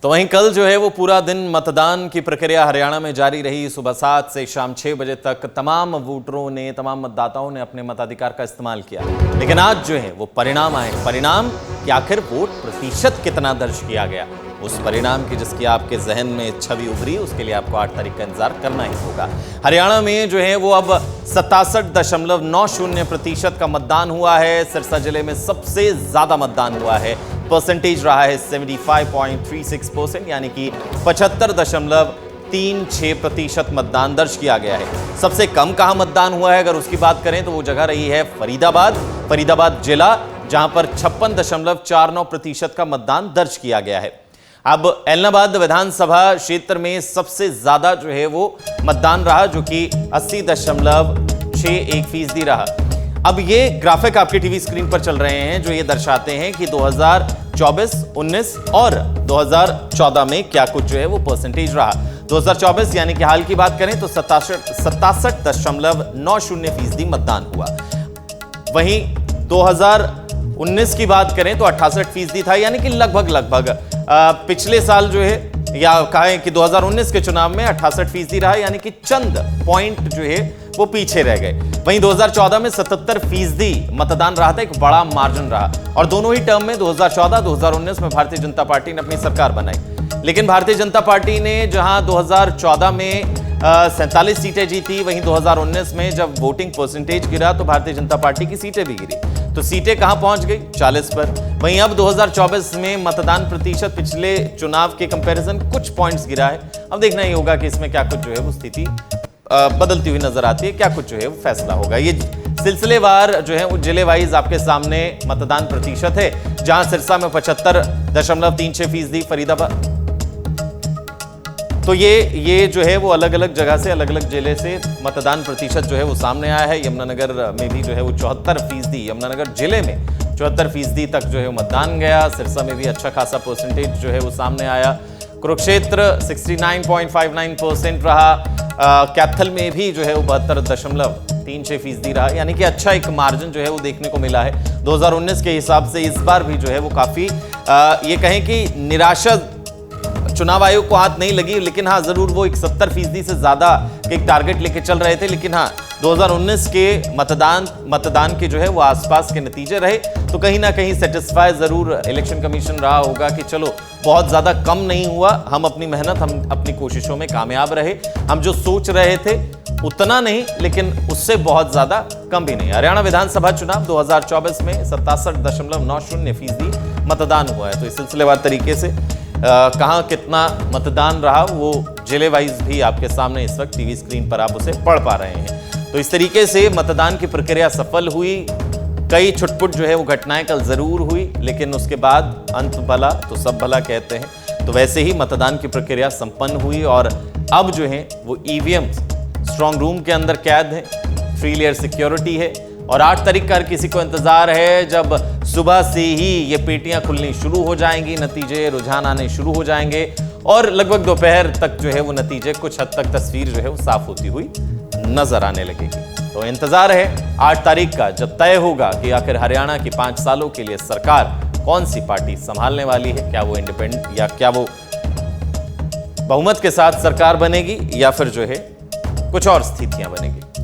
तो वहीं कल जो है वो पूरा दिन मतदान की प्रक्रिया हरियाणा में जारी रही। सुबह 7 से शाम 6 बजे तक तमाम वोटरों ने, तमाम मतदाताओं ने अपने मताधिकार का इस्तेमाल किया। लेकिन आज जो है वो परिणाम आए, परिणाम कि आखिर वोट प्रतिशत कितना दर्ज किया गया, उस परिणाम की जिसकी आपके जहन में छवि उभरी, उसके लिए आपको 8 तारीख का इंतजार करना ही होगा। हरियाणा में जो है वो अब 67.90% का मतदान हुआ है। सिरसा जिले में सबसे ज्यादा मतदान हुआ है, परसेंटेज रहा है 75.36%, यानी कि 75.36% मतदान दर्ज किया गया है। सबसे कम कहां मतदान हुआ है अगर उसकी बात करें तो वो जगह रही है फरीदाबाद जिला, जहां पर 56.49% का मतदान दर्ज किया गया है। अब एलनाबाद विधानसभा क्षेत्र में सबसे ज्यादा जो है वो मतदान रहा, जो कि 80.61% रहा। अब ये ग्राफिक आपके टीवी स्क्रीन पर चल रहे हैं जो ये दर्शाते हैं कि 2024, 19 और 2014 में क्या कुछ जो है वो परसेंटेज रहा। 2024 यानी कि हाल की बात करें तो 67.90% मतदान हुआ। वहीं 2019 की बात करें तो 68% था, यानी कि लगभग पिछले साल जो है, या कहें कि 2019 के चुनाव में 68% रहा, यानी कि चंद पॉइंट जो है वो पीछे रह गए। वहीं 2014 में 77% मतदान रहा था, एक बड़ा मार्जिन रहा। और दोनों ही टर्म में 2014-2019 में भारतीय जनता पार्टी ने अपनी सरकार बनाई। लेकिन भारतीय जनता पार्टी ने जहां 2014 में 47 सीटें जीती, वहीं 2019 में जब वोटिंग परसेंटेज गिरा तो भारतीय जनता पार्टी की सीटें भी गिरी। तो सीटें कहां पहुंच गई? 40 पर। वहीं अब 2024 में मतदान प्रतिशत पिछले चुनाव के कंपैरिजन कुछ पॉइंट्स गिरा है। अब देखना ही होगा कि इसमें क्या कुछ जो है वो स्थिति बदलती हुई नजर आती है, क्या कुछ जो है वो फैसला होगा। ये सिलसिलेवार जो है वो जिले वाइज आपके सामने मतदान प्रतिशत है, जहां सिरसा में 75.36%, फरीदाबाद। तो ये जो है वो अलग अलग जगह से, अलग अलग जिले से मतदान प्रतिशत जो है वो सामने आया है। यमुनानगर में भी जो है वो 74%, यमुनानगर जिले में 74% तक जो है मतदान गया। सिरसा में भी अच्छा खासा परसेंटेज जो है वो सामने आया। कुरुक्षेत्र 69.59% रहा। कैथल में भी जो है वो 72.36% रहा, यानी कि अच्छा एक मार्जिन जो है वो देखने को मिला है। 2019 के हिसाब से इस बार भी जो है वो काफी ये कहें कि निराशा चुनाव आयोग को हाथ नहीं लगी। लेकिन हाँ, जरूर वो एक 70% से ज्यादा एक टारगेट लेके चल रहे थे। लेकिन हाँ, 2019 के मतदान के जो है वो आसपास के नतीजे रहे, तो कहीं ना कहीं सेटिस्फाई जरूर इलेक्शन कमीशन रहा होगा कि चलो बहुत ज्यादा कम नहीं हुआ, हम अपनी मेहनत, हम अपनी कोशिशों में कामयाब रहे। हम जो सोच रहे थे उतना नहीं, लेकिन उससे बहुत ज्यादा कम भी नहीं। हरियाणा विधानसभा चुनाव 2024 में 67.90% मतदान हुआ है। तो इस सिलसिलेवार तरीके से कहां कितना मतदान रहा वो जिले वाइज भी आपके सामने इस वक्त टीवी स्क्रीन पर आप उसे पढ़ पा रहे हैं। तो इस तरीके से मतदान की प्रक्रिया सफल हुई। कई छुटपुट जो है वो घटनाएं कल जरूर हुई, लेकिन उसके बाद अंत भला तो सब भला कहते हैं। तो वैसे ही मतदान की प्रक्रिया संपन्न हुई और अब जो है वो ईवीएम स्ट्रांग रूम के अंदर कैद है, फ्री लेयर सिक्योरिटी है। और 8 तारीख का किसी को इंतजार है जब सुबह से ही ये पेटियां खुलनी शुरू हो जाएंगी, नतीजे रुझान आने शुरू हो जाएंगे और लगभग दोपहर तक जो है वो नतीजे कुछ हद तक तस्वीर जो है वो साफ होती हुई नजर आने लगेगी। तो इंतजार है 8 तारीख का, जब तय होगा कि आखिर हरियाणा की 5 सालों के लिए सरकार कौन सी पार्टी संभालने वाली है। क्या वो इंडिपेंडेंट या क्या वो बहुमत के साथ सरकार बनेगी, या फिर जो है कुछ और स्थितियां बनेगी।